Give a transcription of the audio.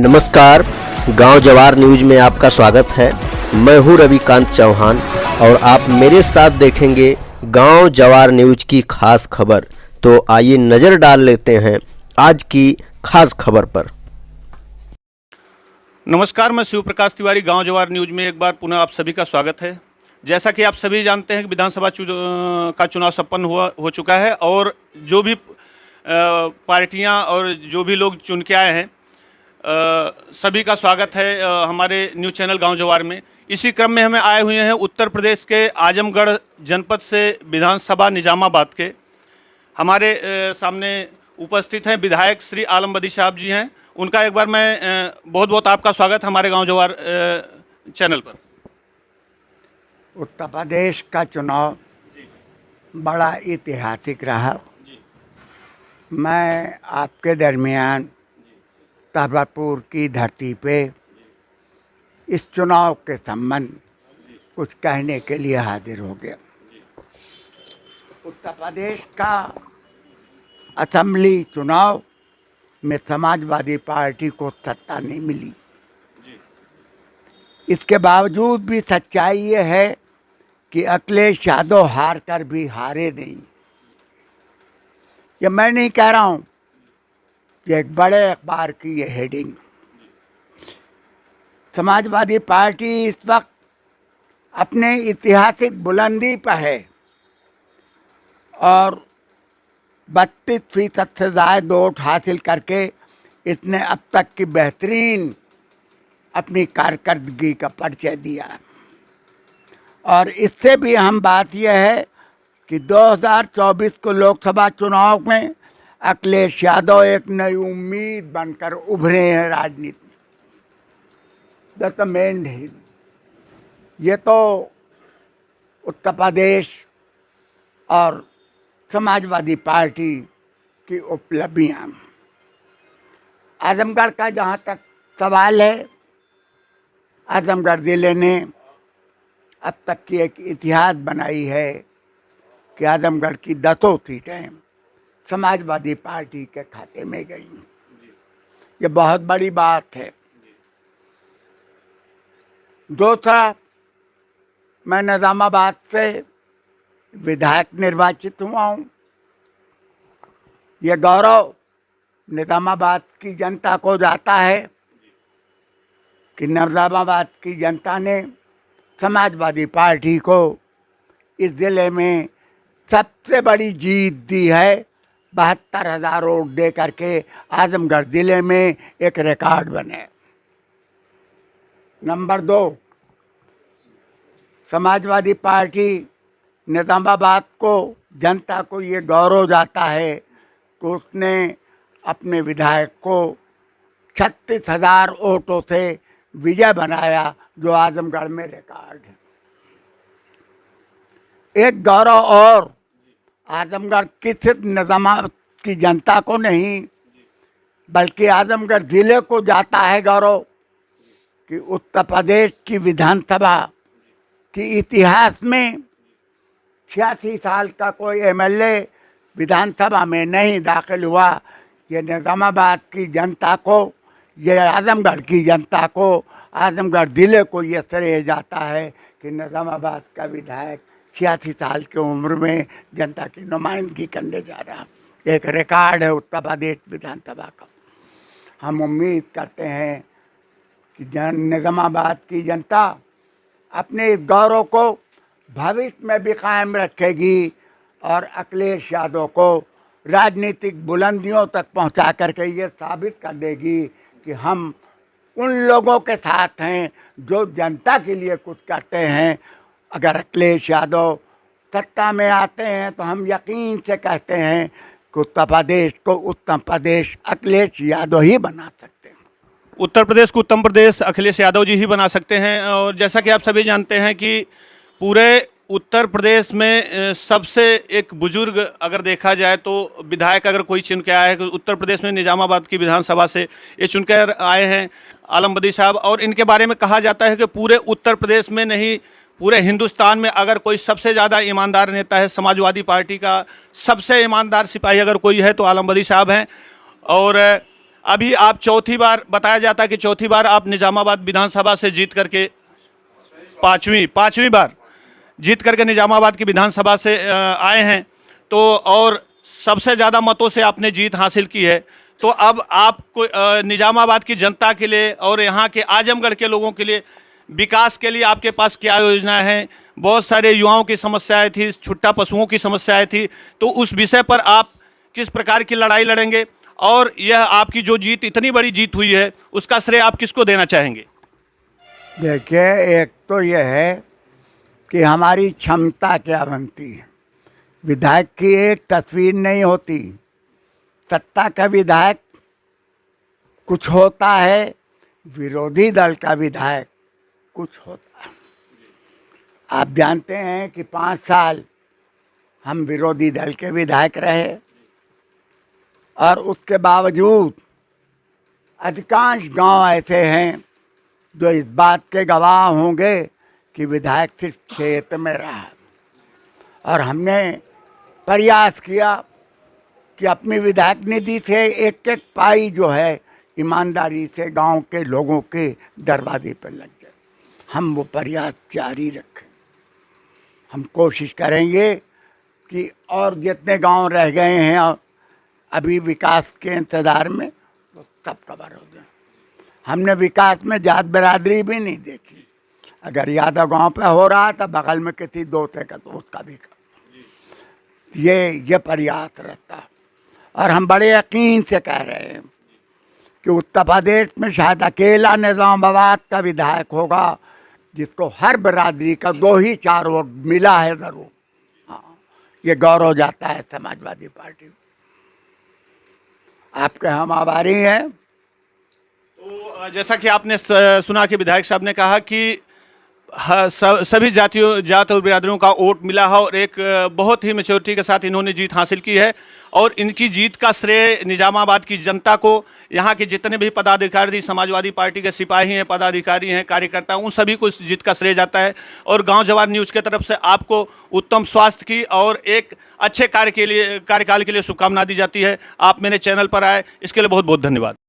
नमस्कार, गांव जवार न्यूज में आपका स्वागत है। मैं हूं रविकांत चौहान और आप मेरे साथ देखेंगे गांव जवार न्यूज की खास खबर। तो आइए नज़र डाल लेते हैं आज की खास खबर पर। नमस्कार, मैं शिव प्रकाश तिवारी। गांव जवार न्यूज में एक बार पुनः आप सभी का स्वागत है। जैसा कि आप सभी जानते हैं कि विधानसभा का चुनाव संपन्न हो चुका है और जो भी पार्टियां और जो भी लोग चुन के आए हैं सभी का स्वागत है हमारे न्यूज़ चैनल गांव जवार में। इसी क्रम में हमें आए हुए हैं उत्तर प्रदेश के आजमगढ़ जनपद से विधानसभा निजामाबाद के। हमारे सामने उपस्थित हैं विधायक श्री आलम बदी साहब जी हैं। उनका एक बार मैं बहुत बहुत आपका स्वागत हमारे गांव जवार चैनल पर। उत्तर प्रदेश का चुनाव बड़ा ऐतिहासिक रहा। मैं आपके दरमियान ताबरपुर की धरती पे इस चुनाव के संबंध कुछ कहने के लिए हाजिर हो गया। उत्तर प्रदेश का असेंबली चुनाव में समाजवादी पार्टी को सत्ता नहीं मिली। इसके बावजूद भी सच्चाई ये है कि अखिलेश यादव हार कर भी हारे नहीं। ये मैं नहीं कह रहा हूँ, ये एक बड़े अखबार की ये हेडिंग। समाजवादी पार्टी इस वक्त अपने ऐतिहासिक बुलंदी पर है और 32% से ज़्यादा वोट हासिल करके इसने अब तक की बेहतरीन अपनी कारकर्दगी का परिचय दिया। और इससे भी अहम बात यह है कि 2024 को लोकसभा चुनाव में अखिलेश यादव एक नई उम्मीद बनकर उभरे हैं राजनीति। That's the main. ये तो उत्तर प्रदेश और समाजवादी पार्टी की उपलब्धियां। आजमगढ़ का जहाँ तक सवाल है, आजमगढ़ जिले ने अब तक की एक इतिहास बनाई है कि आजमगढ़ की 10 सीटें समाजवादी पार्टी के खाते में गई। ये बहुत बड़ी बात है। दूसरा, मैं निजामाबाद से विधायक निर्वाचित हुआ हूँ। ये गौरव निजामाबाद की जनता को जाता है कि निजामाबाद की जनता ने समाजवादी पार्टी को इस ज़िले में सबसे बड़ी जीत दी है। 72,000 वोट दे करके आजमगढ़ ज़िले में एक रिकॉर्ड बने। नंबर 2, समाजवादी पार्टी निजामाबाद को जनता को ये गौरव जाता है कि उसने अपने विधायक को 36,000 वोटों से विजय बनाया, जो आजमगढ़ में रिकॉर्ड है। एक गौरव और आजमगढ़ की सिर्फ निजामाबाद की जनता को नहीं बल्कि आजमगढ़ जिले को जाता है गौरव कि उत्तर प्रदेश की विधानसभा के इतिहास में 86 साल का कोई एमएलए विधानसभा में नहीं दाखिल हुआ। ये निजामाबाद की जनता को, ये आजमगढ़ की जनता को, आजमगढ़ ज़िले को ये श्रेय जाता है कि निजामाबाद का विधायक 86 साल की उम्र में जनता की नुमाइंदगी करने जा रहा। एक रिकॉर्ड है उत्तर प्रदेश विधानसभा का। हम उम्मीद करते हैं कि निजामाबाद की जनता अपने इस गौरव को भविष्य में भी कायम रखेगी और अखिलेश यादव को राजनीतिक बुलंदियों तक पहुंचा करके ये साबित कर देगी कि हम उन लोगों के साथ हैं जो जनता के लिए कुछ करते हैं। अगर अखिलेश यादव सत्ता में आते हैं तो हम यकीन से कहते हैं कि उत्तर प्रदेश को उत्तर प्रदेश अखिलेश यादव ही बना सकते हैं। उत्तर प्रदेश को उत्तर प्रदेश अखिलेश यादव जी ही बना सकते हैं। और जैसा कि आप सभी जानते हैं कि पूरे उत्तर प्रदेश में सबसे एक बुजुर्ग अगर देखा जाए तो विधायक अगर कोई चुन के आया है, उत्तर प्रदेश में निजामाबाद की विधानसभा से ये चुनकर आए हैं आलम बदी साहब। और इनके बारे में कहा जाता है कि पूरे उत्तर प्रदेश में नहीं, पूरे हिंदुस्तान में अगर कोई सबसे ज़्यादा ईमानदार नेता है, समाजवादी पार्टी का सबसे ईमानदार सिपाही अगर कोई है तो आलम बदी साहब हैं। और अभी आप चौथी बार, बताया जाता है कि चौथी बार आप निजामाबाद विधानसभा से जीत करके, पांचवी बार जीत करके निजामाबाद की विधानसभा से आए हैं, तो और सबसे ज़्यादा मतों से आपने जीत हासिल की है। तो अब आपको निजामाबाद की जनता के लिए और यहाँ के आजमगढ़ के लोगों के लिए विकास के लिए आपके पास क्या योजना है? बहुत सारे युवाओं की समस्याएं थी, छुट्टा पशुओं की समस्याएं थी, तो उस विषय पर आप किस प्रकार की लड़ाई लड़ेंगे और यह आपकी जो जीत, इतनी बड़ी जीत हुई है, उसका श्रेय आप किसको देना चाहेंगे? देखिए, एक तो यह है कि हमारी क्षमता क्या बनती है। विधायक की एक तस्वीर नहीं होती, सत्ता का विधायक कुछ होता है, विरोधी दल का विधायक कुछ होता है। आप जानते हैं कि 5 साल हम विरोधी दल के विधायक रहे और उसके बावजूद अधिकांश गांव ऐसे हैं जो इस बात के गवाह होंगे कि विधायक सिर्फ क्षेत्र में रहा और हमने प्रयास किया कि अपनी विधायक निधि से एक एक पाई जो है ईमानदारी से गांव के लोगों के दरवाजे पर लग जाए। हम वो प्रयास जारी रखें। हम कोशिश करेंगे कि और जितने गांव रह गए हैं अभी विकास के इंतज़ार में, वो सब कवर हो जाए। हमने विकास में जात बिरादरी भी नहीं देखी। अगर यादव गांव पे हो रहा था, बगल में किसी दोस्त का, तो उसका भी ये प्रयास रहता। और हम बड़े यकीन से कह रहे हैं कि उत्तर प्रदेश में शायद अकेला निजामाबाद का विधायक होगा जिसको हर बिरादरी का 2 ही 4 वोट मिला है ज़रूर। हाँ, ये गौरव जाता है समाजवादी पार्टी। आपके हम आभारी हैं। तो जैसा कि आपने सुना कि विधायक साहब ने कहा कि सभी जात और बिरादरियों का वोट मिला है और एक बहुत ही मैच्योरिटी के साथ इन्होंने जीत हासिल की है और इनकी जीत का श्रेय निजामाबाद की जनता को, यहाँ के जितने भी पदाधिकारी, समाजवादी पार्टी के सिपाही हैं, पदाधिकारी हैं, कार्यकर्ता, उन सभी को इस जीत का श्रेय जाता है। और गांव जवार न्यूज़ की तरफ से आपको उत्तम स्वास्थ्य की और एक अच्छे कार्यकाल के लिए शुभकामना दी जाती है। आप मेरे चैनल पर आए, इसके लिए बहुत बहुत धन्यवाद।